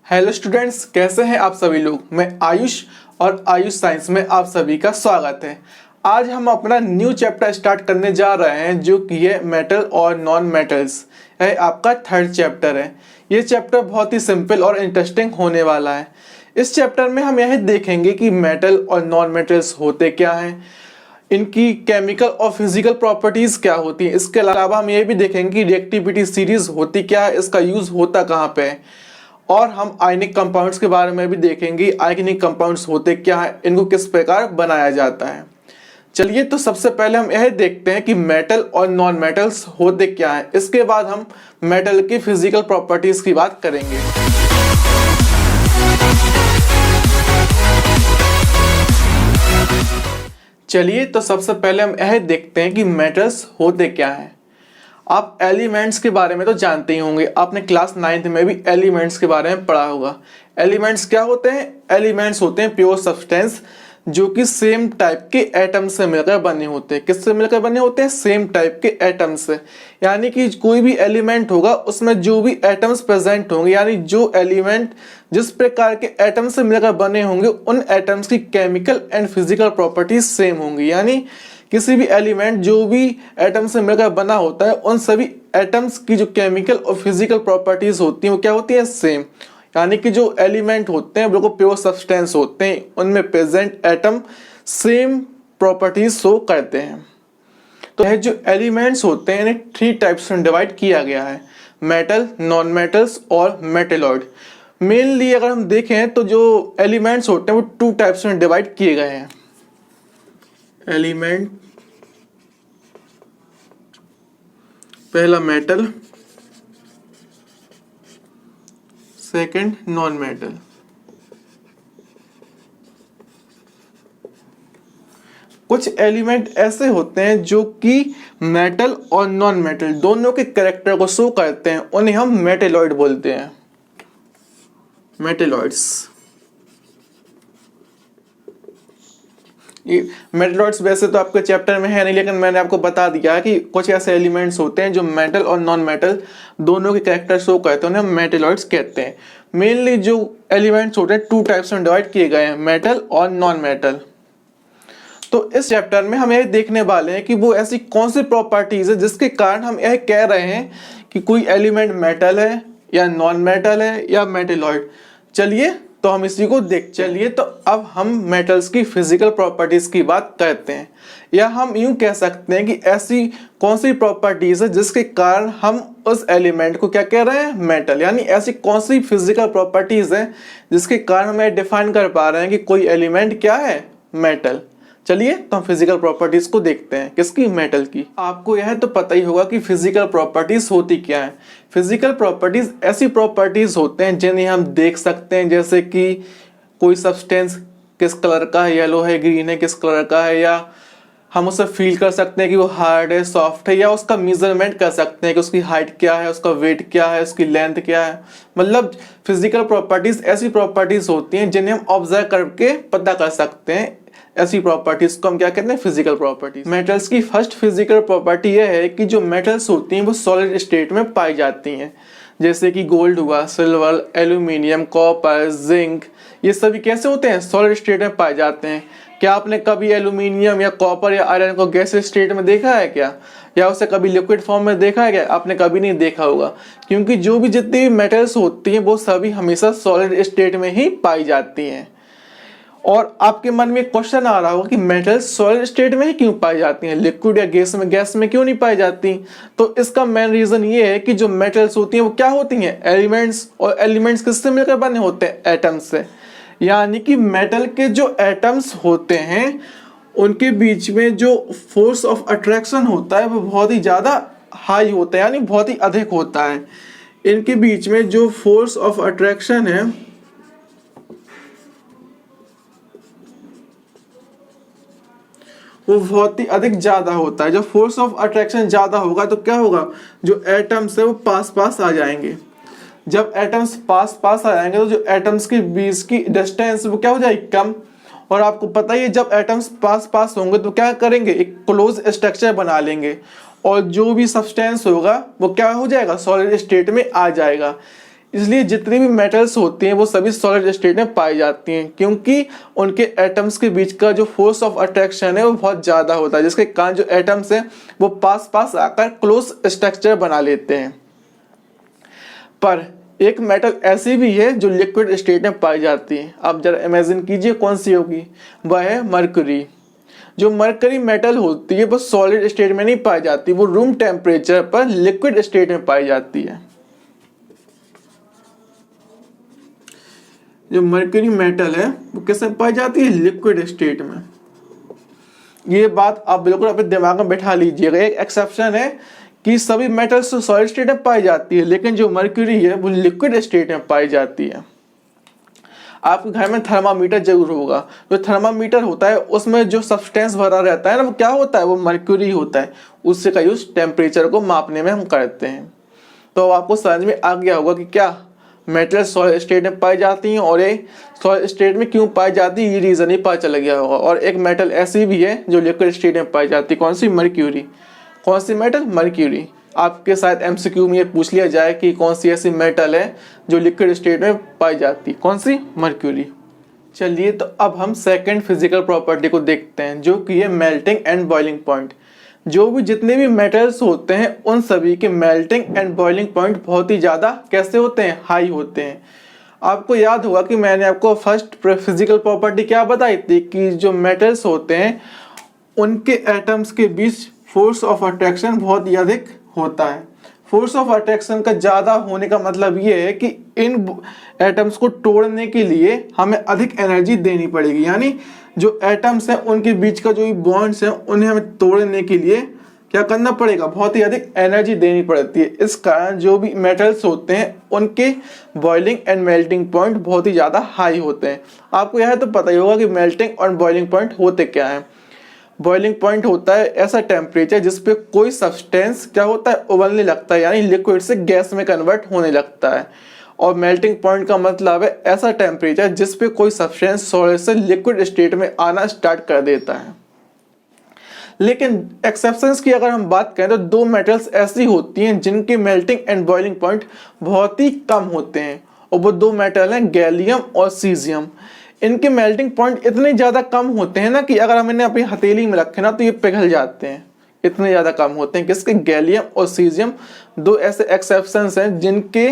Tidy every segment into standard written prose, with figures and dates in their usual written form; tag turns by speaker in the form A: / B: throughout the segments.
A: Hello students, कैसे हैं आप सभी लोग। मैं आयुष और आयुष साइंस में आप सभी का स्वागत है। आज हम अपना न्यू चैप्टर स्टार्ट करने जा रहे हैं जो कि है मेटल और नॉन मेटल्स। यह आपका थर्ड चैप्टर है। ये चैप्टर बहुत ही सिंपल और इंटरेस्टिंग होने वाला है। इस चैप्टर में हम यह देखेंगे कि मेटल और नॉन मेटल्स होते क्या हैं, इनकी केमिकल और फिजिकल प्रॉपर्टीज क्या होती हैं। इसके अलावा हम ये भी देखेंगे कि रिएक्टिविटी सीरीज होती क्या है, इसका यूज होता कहाँ पे है। और हम आयनिक कंपाउंड्स के बारे में भी देखेंगे, आयनिक कंपाउंड्स होते क्या है, इनको किस प्रकार बनाया जाता है। चलिए, तो सबसे पहले हम यह देखते हैं कि मेटल और नॉन मेटल्स होते क्या है। इसके बाद हम मेटल की फिजिकल प्रॉपर्टीज की बात करेंगे। चलिए, तो सबसे पहले हम यह देखते हैं कि मेटल्स होते क्या हैं। आप एलिमेंट्स के बारे में तो जानते ही होंगे, आपने क्लास 9th में भी एलिमेंट्स के बारे में पढ़ा होगा। एलिमेंट्स क्या होते हैं? एलिमेंट्स होते हैं प्योर सब्सटेंस जो कि सेम टाइप के एटम से मिलकर बने होते हैं। किससे मिलकर बने होते हैं? सेम टाइप के एटम से। यानी कि कोई भी एलिमेंट होगा उसमें जो भी एटम्स प्रेजेंट होंगे, यानी जो एलिमेंट जिस प्रकार के एटम से मिलकर बने होंगे उन एटम्स की chemical and physical properties same होंगी। यानी किसी भी एलिमेंट जो भी एटम से मिलकर बना होता है उन सभी एटम्स की जो केमिकल और फिजिकल प्रॉपर्टीज होती हैं वो क्या होती हैं? सेम। यानी कि जो एलिमेंट होते हैं वो प्योर सब्सटेंस होते हैं, उनमें present atom same properties show करते हैं। तो यह जो एलिमेंट्स होते हैं इन्हें 3 टाइप्स में डिवाइड किया गया है: मेटल, नॉन मेटल्स और मेटेलॉइड। मेनली अगर हम देखें तो जो एलिमेंट्स होते हैं वो 2 टाइप्स में डिवाइड किए गए हैं। एलिमेंट, पहला मेटल, सेकंड नॉन मेटल। कुछ एलिमेंट ऐसे होते हैं जो कि मेटल और नॉन मेटल दोनों के कैरेक्टर को शो करते हैं, उन्हें हम मेटेलॉइड बोलते हैं। मेटेलॉइड्स, ये मेटलॉइड्स वैसे तो आपके चैप्टर में है नहीं, लेकिन मैंने आपको बता दिया कि कुछ ऐसे एलिमेंट्स होते हैं जो मेटल और नॉन मेटल दोनों के कैरेक्टर शो करते हैं, उन्हें हम मेटेलॉइड्स कहते हैं। मेनली जो एलिमेंट्स होते हैं 2 टाइप्स में डिवाइड किए गए हैं, मेटल और नॉन मेटल। तो इस चैप्टर में हम यह देखने वाले हैं कि वो ऐसी कौन सी प्रॉपर्टीज है जिसके कारण हम यह कह रहे हैं कि कोई एलिमेंट मेटल है या नॉन मेटल है या मेटेलॉइड। चलिए, तो हम इसी को चलिए तो अब हम मेटल्स की फिजिकल प्रॉपर्टीज की बात करते हैं, या हम यूं कह सकते हैं कि ऐसी कौन सी प्रॉपर्टीज है जिसके कारण हम उस एलिमेंट को क्या कह रहे हैं? मेटल। यानी ऐसी कौन सी फिजिकल प्रॉपर्टीज है जिसके कारण हम डिफाइन कर पा रहे हैं कि कोई एलिमेंट क्या है? मेटल। चलिए, तो हम फिजिकल प्रॉपर्टीज को देखते हैं। किसकी? मेटल की। आपको यह तो पता ही होगा कि फिजिकल प्रॉपर्टीज होती क्या है। फिजिकल प्रॉपर्टीज ऐसी प्रॉपर्टीज होते हैं जिन्हें हम देख सकते हैं, जैसे कि कोई सब्सटेंस किस कलर का है, येलो है, ग्रीन है, किस कलर का है, या हम उसे फील कर सकते हैं कि वो हार्ड है, सॉफ्ट है, या उसका मेजरमेंट कर सकते हैं कि उसकी हाइट क्या है, उसका वेट क्या है, उसकी लेंथ क्या है। मतलब फिजिकल प्रॉपर्टीज ऐसी प्रॉपर्टीज होती हैं जिन्हें हम ऑब्जर्व करके पता कर सकते हैं। ऐसी प्रॉपर्टीज को हम क्या कहते हैं? Physical properties. मेटल्स की फर्स्ट फिजिकल प्रॉपर्टी यह है कि जो मेटल्स होती हैं वो सॉलिड स्टेट में पाई जाती हैं, जैसे कि गोल्ड हुआ, सिल्वर, एल्यूमिनियम, कॉपर, जिंक। ये सभी कैसे होते हैं? सॉलिड स्टेट में पाए जाते हैं। क्या आपने कभी एल्यूमिनियम या कॉपर या आयरन को गैसियस स्टेट में देखा है क्या, या उसे कभी लिक्विड फॉर्म में देखा है क्या? आपने कभी नहीं देखा होगा, क्योंकि जो भी जितनी भी मेटल्स होती हैं वो सभी हमेशा सॉलिड स्टेट में ही पाई जाती हैं। और आपके मन में क्वेश्चन आ रहा होगा कि मेटल्स सॉलिड स्टेट में ही क्यों पाई जाती हैं, लिक्विड या गैस में क्यों नहीं पाई जाती? तो इसका मेन रीजन ये है कि जो मेटल्स होती हैं वो क्या होती हैं? एलिमेंट्स। और एलिमेंट्स किससे मिलकर बने होते हैं? एटम्स से। यानी कि मेटल के जो एटम्स होते हैं उनके बीच में जो फोर्स ऑफ अट्रैक्शन होता है वो बहुत ही ज्यादा हाई होता है, यानी बहुत ही अधिक होता है। इनके बीच में जो फोर्स ऑफ अट्रैक्शन है वो बहुत ही अधिक ज्यादा होता है। जब फोर्स ऑफ अट्रैक्शन ज्यादा होगा तो क्या होगा? जो एटम्स है वो पास पास आ जाएंगे। जब एटम्स पास पास आ जाएंगे तो जो एटम्स के बीच की डिस्टेंस वो क्या हो जाएगी? कम। और आपको पता ही है जब एटम्स पास पास होंगे तो क्या करेंगे? एक क्लोज स्ट्रक्चर बना लेंगे, और जो भी सब्सटेंस होगा वो क्या हो जाएगा? सॉलिड स्टेट में आ जाएगा। इसलिए जितनी भी मेटल्स होती हैं वो सभी सॉलिड स्टेट में पाई जाती हैं, क्योंकि उनके एटम्स के बीच का जो फोर्स ऑफ अट्रैक्शन है वो बहुत ज़्यादा होता है, जिसके कारण जो एटम्स हैं वो पास पास आकर क्लोज स्ट्रक्चर बना लेते हैं। पर एक मेटल ऐसी भी है जो लिक्विड स्टेट में पाई जाती है। आप जरा इमेजिन कीजिए कौन सी होगी, वह है मरकरी। जो मरकरी मेटल होती है वो सॉलिड स्टेट में नहीं पाई जाती, वो रूम टेम्परेचर पर लिक्विड स्टेट में पाई जाती है। जो मरकरी मेटल है वो किसमें पाई जाती है, लिक्विड स्टेट में। ये बात आप बिल्कुल अपने दिमाग में बैठा लीजिएगा। एक एक्सेप्शन है कि सभी मेटल्स तो सॉलिड स्टेट में पाई जाती है, लेकिन जो मरकरी है वो लिक्विड स्टेट में पाई जाती है। आपके घर में थर्मामीटर जरूर होगा। जो थर्मामीटर होता है उसमें जो सब्सटेंस भरा रहता है ना, वो क्या होता है, वो मरकरी होता है। उससे का यूज टेम्परेचर को मापने में हम करते हैं। तो आपको समझ में आ गया होगा कि क्या मेटल सॉलिड स्टेट में पाई जाती हैं और ये सॉलिड स्टेट में क्यों पाई जाती है, ये रीजन ही पता चल गया होगा। और एक मेटल ऐसी भी है जो लिक्विड स्टेट में पाई जाती है, कौन सी, मर्क्यूरी। कौन सी मेटल, मर्क्यूरी। आपके साथ एमसीक्यू में ये पूछ लिया जाए कि कौन सी ऐसी मेटल है जो लिक्विड स्टेट में पाई जाती है, कौन सी, मर्क्यूरी। चलिए तो अब हम सेकंड फिजिकल प्रॉपर्टी को देखते हैं, जो कि है मेल्टिंग एंड बॉइलिंग पॉइंट। जो भी जितने भी मेटल्स होते हैं उन सभी के मेल्टिंग एंड बॉइलिंग पॉइंट बहुत ही ज़्यादा कैसे होते हैं, हाई होते हैं। आपको याद होगा कि मैंने आपको फर्स्ट फिजिकल प्रॉपर्टी क्या बताई थी कि जो मेटल्स होते हैं उनके एटम्स के बीच फोर्स ऑफ अट्रैक्शन बहुत ही अधिक होता है। फोर्स ऑफ अट्रैक्शन का ज़्यादा होने का मतलब ये है कि इन एटम्स को तोड़ने के लिए हमें अधिक एनर्जी देनी पड़ेगी, यानी जो एटम्स हैं उनके बीच का जो बॉन्ड्स हैं उन्हें हमें तोड़ने के लिए क्या करना पड़ेगा, बहुत ही अधिक एनर्जी देनी पड़ती है। इस कारण जो भी मेटल्स होते हैं उनके बॉइलिंग एंड मेल्टिंग पॉइंट बहुत ही ज़्यादा हाई होते हैं। आपको यह तो पता ही होगा कि मेल्टिंग और बॉइलिंग पॉइंट होते क्या हैं। बॉइलिंग पॉइंट होता है ऐसा टेम्परेचर जिस पे कोई सब्सटेंस क्या होता है, उबलने लगता है, यानी लिक्विड से गैस में कन्वर्ट होने लगता है। और मेल्टिंग पॉइंट का मतलब है ऐसा टेम्परेचर जिस पे कोई सब्सटेंस सॉलिड से लिक्विड स्टेट में आना स्टार्ट कर देता है। लेकिन एक्सेप्शंस की अगर हम बात करें तो दो मेटल्स ऐसी होती हैं जिनके मेल्टिंग एंड बॉइलिंग पॉइंट बहुत ही कम होते हैं, और वो दो मेटल हैं गैलियम और सीजियम। इनके मेल्टिंग पॉइंट इतने ज़्यादा कम होते हैं ना कि अगर हम इन्हें अपनी हथेली में रखें ना तो ये पिघल जाते हैं, इतने ज़्यादा कम होते हैं। किसके, गैलियम और सीजियम, दो ऐसे एक्सेप्शंस हैं जिनके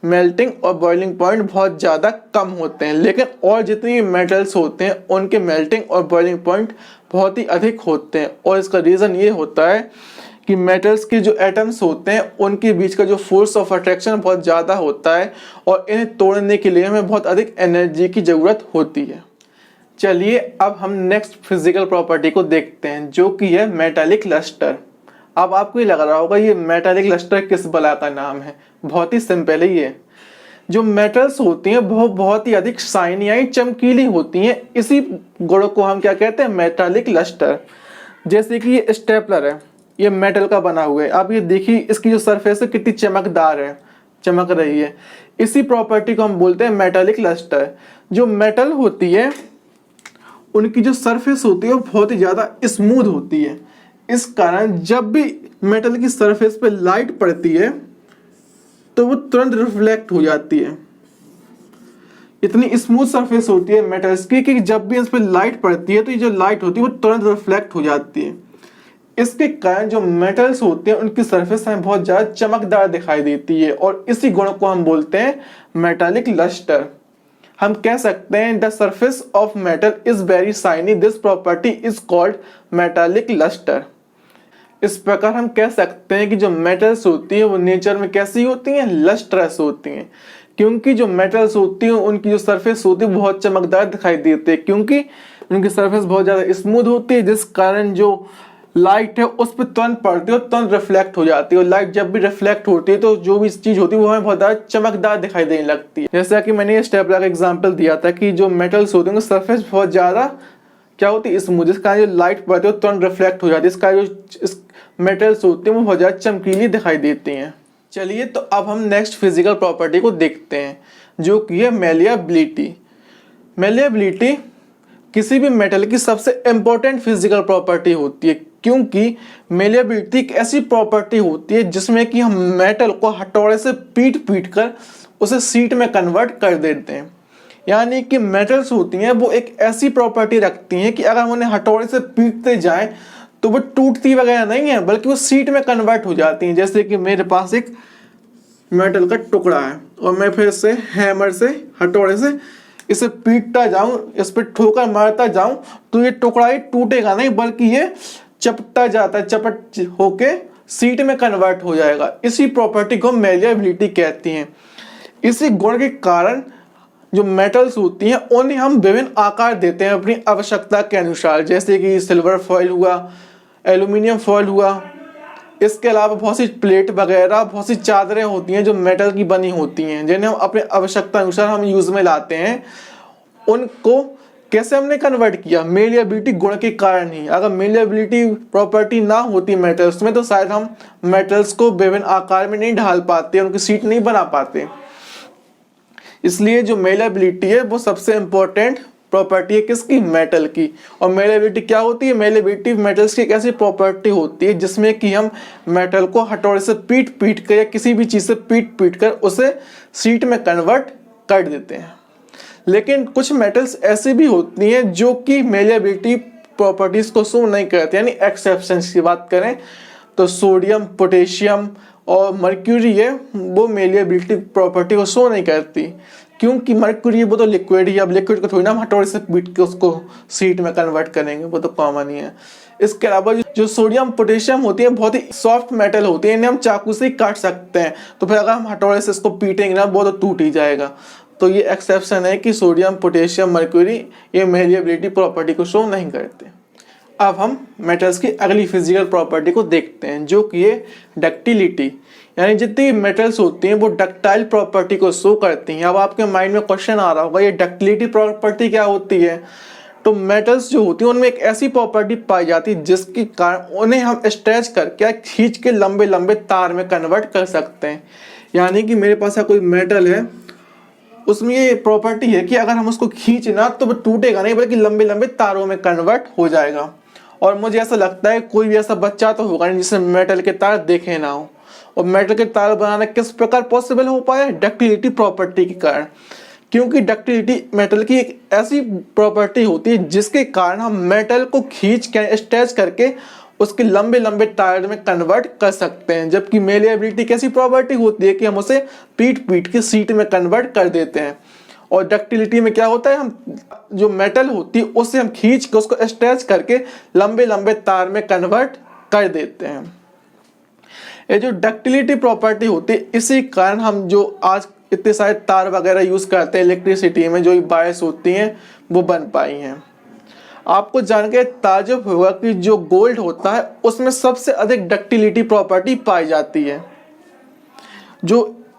A: मेल्टिंग और बॉइलिंग पॉइंट बहुत ज़्यादा कम होते हैं। लेकिन और जितनी भी मेटल्स होते हैं उनके मेल्टिंग और बॉइलिंग पॉइंट बहुत ही अधिक होते हैं। और इसका रीज़न ये होता है कि मेटल्स के जो एटम्स होते हैं उनके बीच का जो फोर्स ऑफ अट्रैक्शन बहुत ज़्यादा होता है और इन्हें तोड़ने के लिए हमें बहुत अधिक एनर्जी की ज़रूरत होती है। चलिए अब हम नेक्स्ट फिजिकल प्रॉपर्टी को देखते हैं, जो कि है मेटालिक लस्टर। अब आपको ये लग रहा होगा ये मेटालिक लस्टर किस बला का नाम है। बहुत ही सिंपल है। ये जो मेटल्स होती हैं वो बहुत ही अधिक शाइनी यानी चमकीली होती हैं। इसी गुण को हम क्या कहते हैं, मेटालिक लस्टर। जैसे कि ये स्टेपलर है, ये मेटल का बना हुआ है। आप ये देखिए इसकी जो सरफेस है कितनी चमकदार है, चमक रही है। इसी प्रॉपर्टी को हम बोलते हैं मेटालिक लस्टर। जो मेटल होती है उनकी जो सरफेस होती है वो बहुत ही ज़्यादा स्मूथ होती है। इस कारण जब भी मेटल की सरफेस पे लाइट पड़ती है तो वो तुरंत रिफ्लेक्ट हो जाती है। इतनी स्मूथ सरफेस होती है मेटल्स की कि जब भी इस पर लाइट पड़ती है तो ये जो लाइट होती है वो तुरंत रिफ्लेक्ट हो जाती है। इसके कारण जो मेटल्स होते हैं उनकी सरफेस हमें बहुत ज़्यादा चमकदार दिखाई देती है, और इसी गुण को हम बोलते हैं मेटालिक लस्टर। हम कह सकते हैं the surface of metal is very shiny, this property is called metallic lustre. इस प्रकार हम कह सकते हैं कि जो मेटल्स होती हैं वो नेचर में कैसी होती हैं, लस्ट्रस होती हैं। क्योंकि जो मेटल्स होती हैं उनकी जो सरफेस होती है बहुत चमकदार दिखाई देती है, क्योंकि उनकी सरफेस बहुत ज़्यादा स्मूथ होती है, जिस कारण जो लाइट है उस पर तुरंत पड़ती है और तुरंत रिफ्लेक्ट हो जाती है। और लाइट जब भी रिफ्लेक्ट होती है तो जो भी चीज़ होती है वो हमें बहुत ज़्यादा चमकदार दिखाई देने लगती है। जैसा कि मैंने ये स्टेपलर का एग्जांपल दिया था कि जो मेटल्स होते हैं उनकी सरफेस बहुत ज़्यादा क्या होती है, स्मूथ, जिस कारण जो लाइट पड़ती है वो तुरंत रिफ्लेक्ट हो जाती है। इस कारण जो मेटल्स होते हैं वो बहुत ज़्यादा चमकीली दिखाई देती हैं। चलिए तो अब हम नेक्स्ट फिजिकल प्रॉपर्टी को देखते हैं, जो कि है मेलिएबिलिटी। मेलिएबिलिटी किसी भी मेटल की सबसे इम्पोर्टेंट फिजिकल प्रॉपर्टी होती है, क्योंकि मेलिएबिलिटी एक ऐसी प्रॉपर्टी होती है जिसमें कि हम मेटल को हथौड़े से पीट कर उसे हीट में कन्वर्ट कर देते हैं। यानी कि मेटल्स होती हैं वो एक ऐसी प्रॉपर्टी रखती हैं कि अगर हम उन्हें हथौड़े से पीटते जाएं तो वो टूटती वगैरह नहीं है, बल्कि वो हीट में कन्वर्ट हो जाती हैं। जैसे कि मेरे पास एक मेटल का टुकड़ा है और मैं फिर से हैमर से, हथौड़े से इसे पीटता जाऊं, इस पर ठोकर मारता जाऊं, तो ये टुकड़ा ही टूटेगा नहीं, बल्कि ये चपटता जाता है, चपट होके हीट में कन्वर्ट हो जाएगा। इसी प्रॉपर्टी को मेलिएबिलिटी कहती हैं। इसी गुण के कारण जो मेटल्स होती हैं उन्हें हम विभिन्न आकार देते हैं अपनी आवश्यकता के अनुसार, जैसे कि सिल्वर फॉइल हुआ, एल्यूमिनियम फॉइल हुआ। इसके अलावा बहुत सी प्लेट वगैरह, बहुत सी चादरें होती हैं जो मेटल की बनी होती हैं, जिन्हें हम अपने आवश्यकता अनुसार हम यूज में लाते हैं। उनको कैसे हमने कन्वर्ट किया? मेलिएबिलिटी गुण के कारण ही। अगर मेलिएबिलिटी प्रॉपर्टी ना होती मेटल्स में तो शायद हम मेटल्स को विभिन्न आकार में नहीं ढाल पाते, उनकी शीट नहीं बना पाते। इसलिए जो मेलिएबिलिटी है वो सबसे इंपॉर्टेंट प्रॉपर्टी है किसकी? मेटल की। और मेलिएबिलिटी क्या होती है? मेलिएबिलिटी मेटल्स की एक ऐसी प्रॉपर्टी होती है जिसमें कि हम मेटल को हथौड़े से पीट कर या किसी भी चीज से पीट कर उसे शीट में कन्वर्ट कर देते हैं। लेकिन कुछ मेटल्स ऐसी भी होती हैं जो कि मेलिएबिलिटी प्रॉपर्टीज को शो नहीं करते, यानी एक्सेप्शंस की बात करें तो सोडियम, पोटेशियम और मर्क्यूरी है, वो मेलिएबिलिटी प्रॉपर्टी को शो नहीं करती, क्योंकि मर्क्यूरी वो तो लिक्विड ही, अब लिक्विड को थोड़ी ना हम हथौड़े से पीट के उसको शीट में कन्वर्ट करेंगे, वो तो कॉमन ही है। इसके अलावा जो सोडियम, पोटेशियम होती है बहुत ही सॉफ्ट मेटल होती है, इन्हें हम चाकू से ही काट सकते हैं, तो फिर अगर हम हथौड़े से इसको पीटेंगे ना वो तो टूट ही जाएगा। तो ये एक्सेप्शन है कि सोडियम, पोटेशियम, मर्क्यूरी ये मेलिएबिलिटी प्रॉपर्टी को शो नहीं करते। अब हम मेटल्स की अगली फिजिकल प्रॉपर्टी को देखते हैं, जो कि है डक्टिलिटी। यानी जितनी मेटल्स होती हैं वो डक्टाइल प्रॉपर्टी को शो करती हैं। अब आपके माइंड में क्वेश्चन आ रहा होगा ये डक्टिलिटी प्रॉपर्टी क्या होती है? तो मेटल्स जो होती हैं उनमें एक ऐसी प्रॉपर्टी पाई जाती है जिसके कारण उन्हें हम स्ट्रेच करके खींच के लंबे लंबे तार में कन्वर्ट कर सकते हैं। यानी कि मेरे पास कोई मेटल है, उसमें ये प्रॉपर्टी है कि अगर हम उसको खींचना तो वो टूटेगा नहीं, बल्कि लंबे लंबे तारों में कन्वर्ट हो जाएगा। और मुझे ऐसा लगता है कोई भी ऐसा बच्चा तो होगा नहीं जिसने मेटल के तार देखे ना हो। और मेटल के तार बनाना किस प्रकार पॉसिबल हो पाया? डक्टिलिटी प्रॉपर्टी के कारण। क्योंकि डक्टिलिटी मेटल की एक ऐसी प्रॉपर्टी होती है जिसके कारण हम मेटल को खींच के स्ट्रेच करके उसके लंबे लंबे तार में कन्वर्ट कर सकते हैं। जबकि मेलिएबिलिटी कैसी प्रॉपर्टी होती है कि हम उसे पीट के शीट में कन्वर्ट कर देते हैं। और डक्टिलिटी में क्या होता है, हम जो मेटल होती है उससे हम खींच के उसको स्ट्रेच करके लंबे लंबे तार में कन्वर्ट कर देते हैं। ये जो डक्टिलिटी प्रॉपर्टी होती है इसी कारण हम जो आज इतने सारे तार वगैरह यूज करते हैं इलेक्ट्रिसिटी में, जो वायर्स होती हैं वो बन पाई हैं। आपको जान के ताज्जुब होगा कि जो गोल्ड होता है उसमें सबसे अधिक डक्टिलिटी प्रॉपर्टी पाई जाती है। जो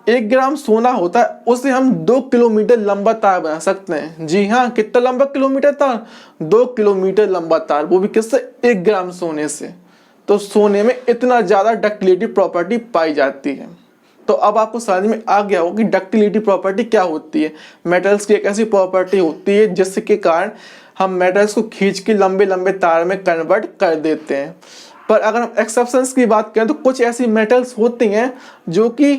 A: 1 ग्राम सोना होता है उससे हम 2 किलोमीटर लंबा तार बना सकते हैं। जी हाँ, कितना लंबा किलोमीटर तार? 2 किलोमीटर लंबा तार, वो भी किससे? 1 ग्राम सोने से। तो सोने में इतना ज्यादा डक्टिलिटी प्रॉपर्टी पाई जाती है। तो अब आपको समझ में आ गया होगा कि डक्टिलिटी प्रॉपर्टी क्या होती है। मेटल्स की एक ऐसी प्रॉपर्टी होती है जिसके कारण हम मेटल्स को खींच के लंबे लंबे तार में कन्वर्ट कर देते हैं। पर अगर हम एक्सेप्शंस की बात करें तो कुछ ऐसी मेटल्स होती हैं जो कि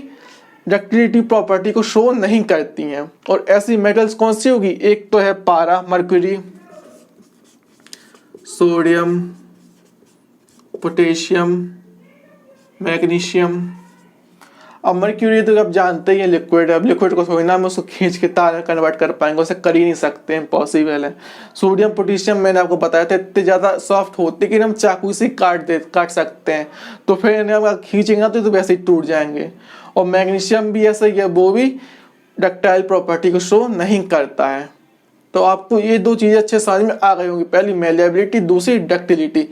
A: डक्टिलिटी प्रॉपर्टी को शो नहीं करती हैं। और ऐसी मेटल्स कौन सी होगी? एक तो है पारा, मर्क्यूरी, सोडियम, पोटेशियम, मैग्नीशियम। अब मर्क्यूरी तो आप जानते ही हैं लिक्विड है, अब लिक्विड को थोड़ी ना हम उसको खींच के तार में कन्वर्ट कर पाएंगे, उसे कर ही नहीं सकते, इम्पॉसिबल है। सोडियम, पोटेशियम मैंने आपको बताया था इतने ज़्यादा सॉफ्ट होते कि हम चाकू से काट सकते हैं, तो फिर इन्हें हम खींचेंगे तो वैसे ही टूट जाएंगे। और मैग्नीशियम भी ऐसा ही है, वो भी डक्टाइल प्रॉपर्टी को शो नहीं करता है। तो आपको ये 2 चीज़ें अच्छे समझ में आ गई होंगी, पहली मेलिएबिलिटी, दूसरी डक्टिलिटी।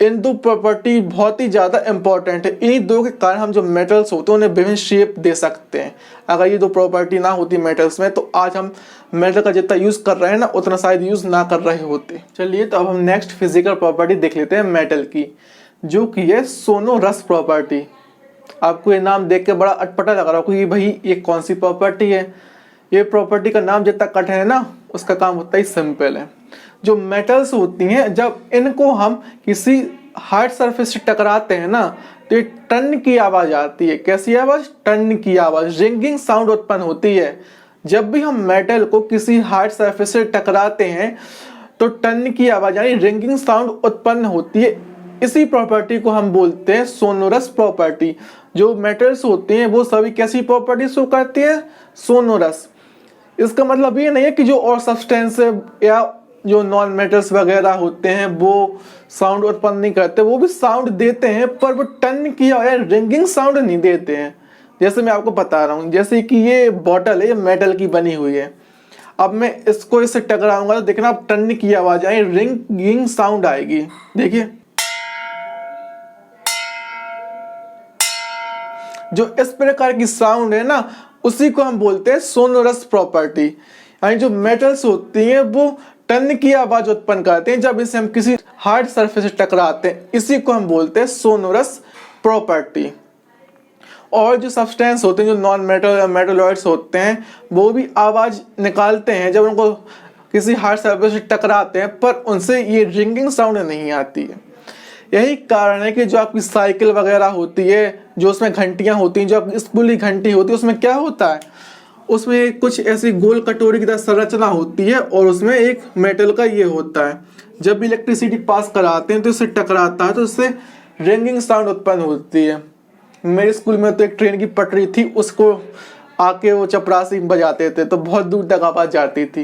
A: इन 2 प्रॉपर्टी बहुत ही ज़्यादा इंपॉर्टेंट है। इन्हीं 2 के कारण हम जो मेटल्स होते हैं उन्हें विभिन्न शेप दे सकते हैं। अगर ये 2 प्रॉपर्टी ना होती मेटल्स में तो आज हम मेटल का जितना यूज़ कर रहे हैं ना उतना शायद यूज़ ना कर रहे होते। चलिए तो अब हम नेक्स्ट फिजिकल प्रॉपर्टी देख लेते हैं मेटल की, जो कि है सोनोरस प्रॉपर्टी। आपको ये नाम देख के बड़ा अटपटा लग रहा होगा कि भाई ये कौन सी प्रॉपर्टी है। ये प्रॉपर्टी का नाम जितना कठिन है ना उसका काम उतना ही सिंपल है। जो मेटल्स होती हैं जब इनको हम किसी हार्ड सरफेस से टकराते हैं ना तो ये टन की आवाज आती है। कैसी आवाज? टन की आवाज, रिंगिंग साउंड उत्पन्न होती है। जब भी हम मेटल को किसी हार्ड सरफेस से टकराते हैं तो टन की आवाज यानी रिंगिंग साउंड उत्पन्न होती है। इसी प्रॉपर्टी को हम बोलते हैं सोनोरस प्रॉपर्टी। जो मेटल्स होते हैं वो सभी कैसी प्रॉपर्टी शो करती है? सोनोरस। इसका मतलब ये नहीं है कि जो और सब्सटेंस या जो नॉन मेटल्स वगैरह होते हैं वो साउंड उत्पन्न नहीं करते, वो भी साउंड देते हैं, पर वो टन की या रिंगिंग साउंड नहीं देते हैं। जैसे मैं आपको बता रहा हूँ, जैसे कि ये बॉटल है, ये मेटल की बनी हुई है। अब मैं इसको इससे टकराऊंगा तो देखना आप टन की आवाज आए, रिंगिंग साउंड आएगी। देखिए, जो इस प्रकार की साउंड है ना, उसी को हम बोलते हैं सोनोरस प्रॉपर्टी। यानी जो मेटल्स होती हैं वो टन की आवाज उत्पन्न करते हैं जब इसे हम किसी हार्ड सरफेस से टकराते हैं। इसी को हम बोलते हैं सोनोरस प्रॉपर्टी। और जो सब्सटेंस होते हैं, जो नॉन मेटल या मेटलॉइड्स होते हैं, वो भी आवाज निकालते हैं जब उनको किसी हार्ड सरफेस से टकराते हैं, पर उनसे ये रिंगिंग साउंड नहीं आती है। यही कारण है कि जो आपकी साइकिल वगैरह होती है, जो उसमें घंटियां होती हैं, जो आपकी स्कूल की घंटी होती है, उसमें क्या होता है? उसमें कुछ ऐसी गोल कटोरी की तरह संरचना होती है और उसमें एक मेटल का ये होता है। जब भी इलेक्ट्रिसिटी पास कराते हैं तो इससे टकराता है तो इससे रिंगिंग साउंड उत्पन्न होती है। मेरे स्कूल में तो एक ट्रेन की पटरी थी, उसको आके वो चपरासी बजाते थे तो बहुत दूर तक आवाज जाती थी,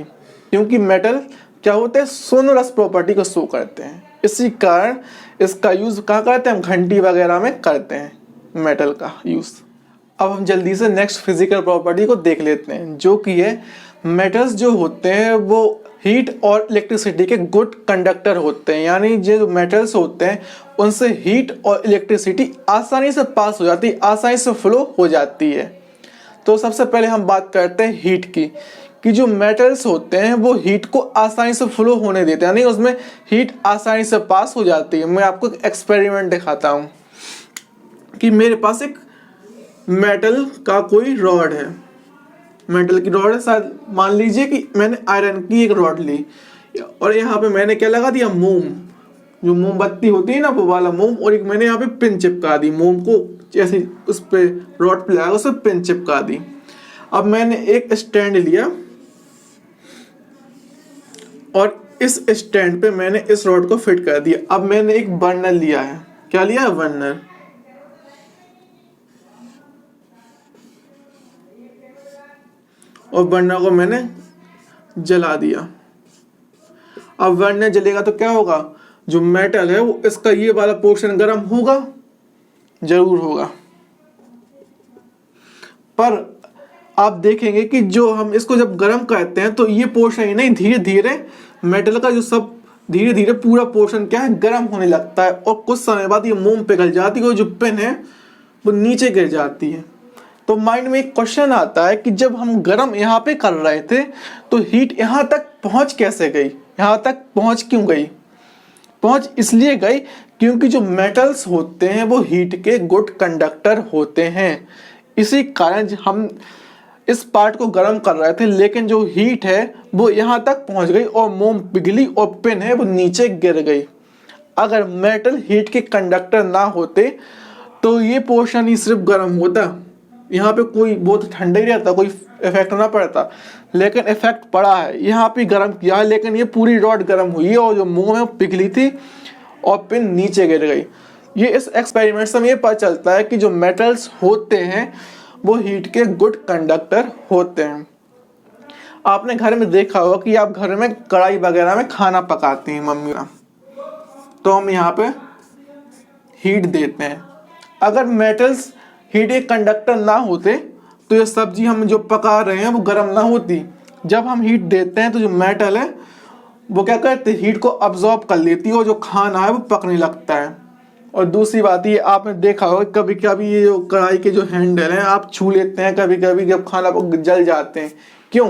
A: क्योंकि मेटल क्या होते हैं? सोनोरस प्रॉपर्टी को शो करते हैं। इसी कारण इसका यूज कहाँ करते हैं? हम घंटी वगैरह में करते हैं मेटल का यूज। अब हम जल्दी से नेक्स्ट फिजिकल प्रॉपर्टी को देख लेते हैं, जो कि है मेटल्स जो होते हैं वो हीट और इलेक्ट्रिसिटी के गुड कंडक्टर होते हैं। यानी जो मेटल्स होते हैं उनसे हीट और इलेक्ट्रिसिटी आसानी से पास हो जाती है, आसानी से फ्लो हो जाती है। तो सबसे पहले हम बात करते हैं हीट की, कि जो मेटल्स होते हैं वो हीट को आसानी से फ्लो होने देते हैं, यानी उसमें हीट आसानी से पास हो जाती है। मैं आपको एक एक्सपेरिमेंट दिखाता हूँ कि मेरे पास एक मेटल का कोई रॉड है, मेटल की रॉड है। शायद मान लीजिए कि मैंने आयरन की एक रॉड ली और यहाँ पे मैंने क्या लगा दिया? मोम, जो मोमबत्ती होती है ना वो वाला मोम, और एक मैंने यहाँ पे पिन चिपका दी। मोम को जैसे उस पे रॉड पे लगा उस पर पिन चिपका दी। अब मैंने एक स्टैंड लिया और इस स्टैंड पे मैंने इस रॉड को फिट कर दिया। अब मैंने एक बर्नर लिया है। क्या लिया है? बर्नर। और बर्नर को मैंने जला दिया। अब बर्नर जलेगा तो क्या होगा? जो मेटल है वो इसका ये वाला पोर्शन गर्म होगा, जरूर होगा। पर आप देखेंगे कि जो हम इसको जब गर्म करते हैं तो ये पोर्शन ही नहीं, धीरे धीरे मेटल का जो सब धीरे धीरे पूरा पोर्शन क्या है? गर्म होने लगता है। और कुछ समय बाद ये मोम पिघल जाती है और जो पिन है वो नीचे गिर जाती है। तो माइंड में एक क्वेश्चन आता है कि जब हम गर्म यहाँ पे कर रहे थे तो हीट यहाँ तक पहुँच कैसे गई? यहाँ तक पहुँच क्यों गई? पहुँच इसलिए गई क्योंकि जो मेटल्स होते हैं वो हीट के गुड कंडक्टर होते हैं। इसी कारण हम इस पार्ट को गर्म कर रहे थे, लेकिन जो हीट है वो यहाँ तक पहुँच गई और मोम पिघली और पिन है वो नीचे गिर गई। अगर मेटल हीट के कंडक्टर ना होते तो ये पोर्शन ही सिर्फ गर्म होता, यहाँ पे कोई बहुत ठंडा ही रहता, कोई इफेक्ट ना पड़ता। लेकिन इफेक्ट पड़ा है, यहाँ पे गर्म किया है, लेकिन ये पूरी रॉड गर्म हुई है और जो मोम है वो पिघली थी और पिन नीचे गिर गई। ये इस एक्सपेरिमेंट से हमें ये पता चलता है कि जो मेटल्स होते हैं वो हीट के गुड कंडक्टर होते हैं। आपने घर में देखा होगा कि आप घर में कढ़ाई वगैरह में खाना पकाते हैं मम्मी, तो हम यहाँ पे हीट देते हैं। अगर मेटल्स हीट के कंडक्टर ना होते तो ये सब्जी हम जो पका रहे हैं वो गर्म ना होती। जब हम हीट देते हैं तो जो मेटल है वो क्या करते हैं? हीट को अब्जॉर्ब कर लेती है और जो खाना है वो पकने लगता है। और दूसरी बात ये आपने देखा होगा कभी कभी ये जो कढ़ाई के जो हैंडल हैं आप छू लेते हैं, कभी कभी जब खाना जल जाते हैं। क्यों?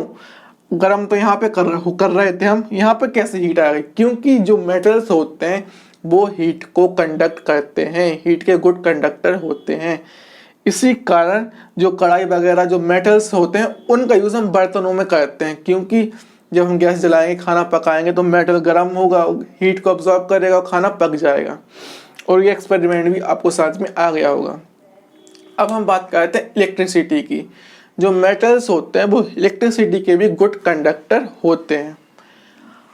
A: गर्म तो यहाँ पे कर रहे थे हम, यहाँ पे कैसे हीट आ गई? क्योंकि जो मेटल्स होते हैं वो हीट को कंडक्ट करते हैं, हीट के गुड कंडक्टर होते हैं। इसी कारण जो कढ़ाई वगैरह जो मेटल्स होते हैं उनका यूज़ हम बर्तनों में करते हैं, क्योंकि जब हम गैस जलाएंगे खाना पकाएंगे तो मेटल गर्म होगा, हीट को अब्जॉर्ब करेगा और खाना पक जाएगा। और ये एक्सपेरिमेंट भी आपको साथ में आ गया होगा। अब हम बात करते हैं इलेक्ट्रिसिटी की। जो मेटल्स होते हैं वो इलेक्ट्रिसिटी के भी गुड कंडक्टर होते हैं।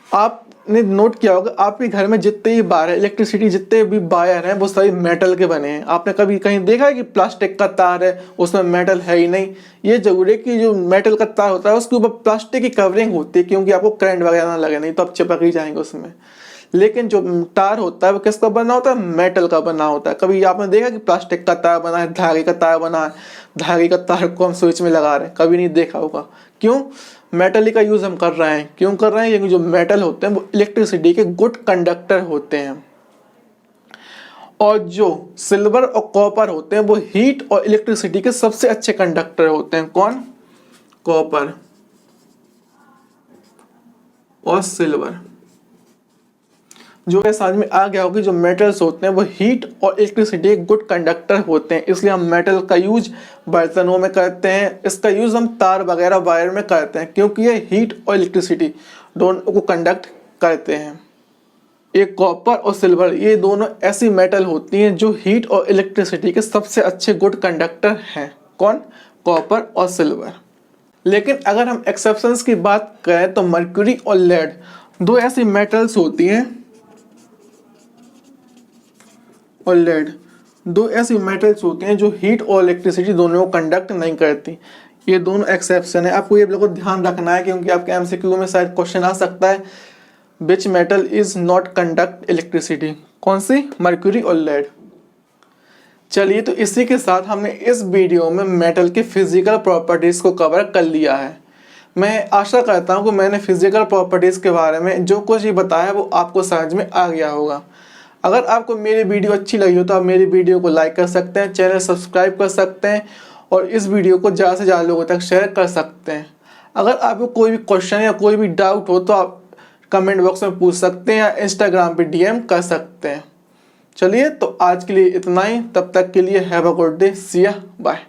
A: आपने नोट किया होगा आपके घर में जितने भी वायर है, इलेक्ट्रिसिटी जितने भी वायर हैं वो सभी मेटल के बने हैं। आपने कभी कहीं देखा है कि प्लास्टिक का तार है उसमें मेटल है ही नहीं? ये जरूरी है कि जो मेटल का तार होता है उसके ऊपर प्लास्टिक की कवरिंग होती है, क्योंकि आपको करंट वगैरह ना लगे, नहीं तो आप चिपक ही जाएंगे उसमें। लेकिन जो तार होता है वो किसका बना होता है? मेटल का बना होता है। कभी आपने देखा कि प्लास्टिक का तार बना है, धागे का तार बना है, धागे का तार को हम स्विच में लगा रहे हैं? कभी नहीं देखा होगा। क्यों? मेटल ही का यूज हम कर रहे हैं। क्यों कर रहे हैं? क्योंकि जो मेटल होते हैं वो इलेक्ट्रिसिटी के गुड कंडक्टर होते हैं। और जो सिल्वर और कॉपर होते हैं वो हीट और इलेक्ट्रिसिटी के सबसे अच्छे कंडक्टर होते हैं। कौन? कॉपर और सिल्वर। जो समझ में आ गया होगा, जो मेटल्स होते हैं वो हीट और इलेक्ट्रिसिटी के गुड कंडक्टर होते हैं, इसलिए हम मेटल का यूज बर्तनों में करते हैं। इसका यूज हम तार वगैरह वायर में करते हैं, क्योंकि ये हीट और इलेक्ट्रिसिटी दोनों को कंडक्ट करते हैं। एक कॉपर और सिल्वर, ये दोनों ऐसी मेटल होती हैं जो हीट और इलेक्ट्रिसिटी के सबसे अच्छे गुड कंडक्टर हैं। कौन? कॉपर और सिल्वर। लेकिन अगर हम एक्सेप्शंस की बात करें तो मर्क्यूरी और लेड दो ऐसी मेटल्स होती हैं, और लेड दो ऐसी मेटल्स होती हैं जो हीट और इलेक्ट्रिसिटी दोनों को कंडक्ट नहीं करती। ये दोनों एक्सेप्शन है, आपको ये बिल्कुल ध्यान रखना है, क्योंकि आपके एमसीक्यू में शायद क्वेश्चन आ सकता है, which metal is not conduct electricity? कौन सी? मर्क्यूरी और लेड। चलिए, तो इसी के साथ हमने इस वीडियो में मेटल के फिजिकल प्रॉपर्टीज को कवर कर लिया है। मैं आशा करता हूँ कि मैंने फिजिकल प्रॉपर्टीज के बारे में जो कुछ ही बताया वो आपको समझ में आ गया होगा। अगर आपको मेरी वीडियो अच्छी लगी हो तो आप मेरी वीडियो को लाइक कर सकते हैं, चैनल सब्सक्राइब कर सकते हैं और इस वीडियो को ज़्यादा से ज़्यादा लोगों तक शेयर कर सकते हैं। अगर आपको कोई भी क्वेश्चन या कोई भी डाउट हो तो आप कमेंट बॉक्स में पूछ सकते हैं या इंस्टाग्राम पे डीएम कर सकते हैं। चलिए, तो आज के लिए इतना ही। तब तक के लिए हैव अ गुड डे, सी या, बाय।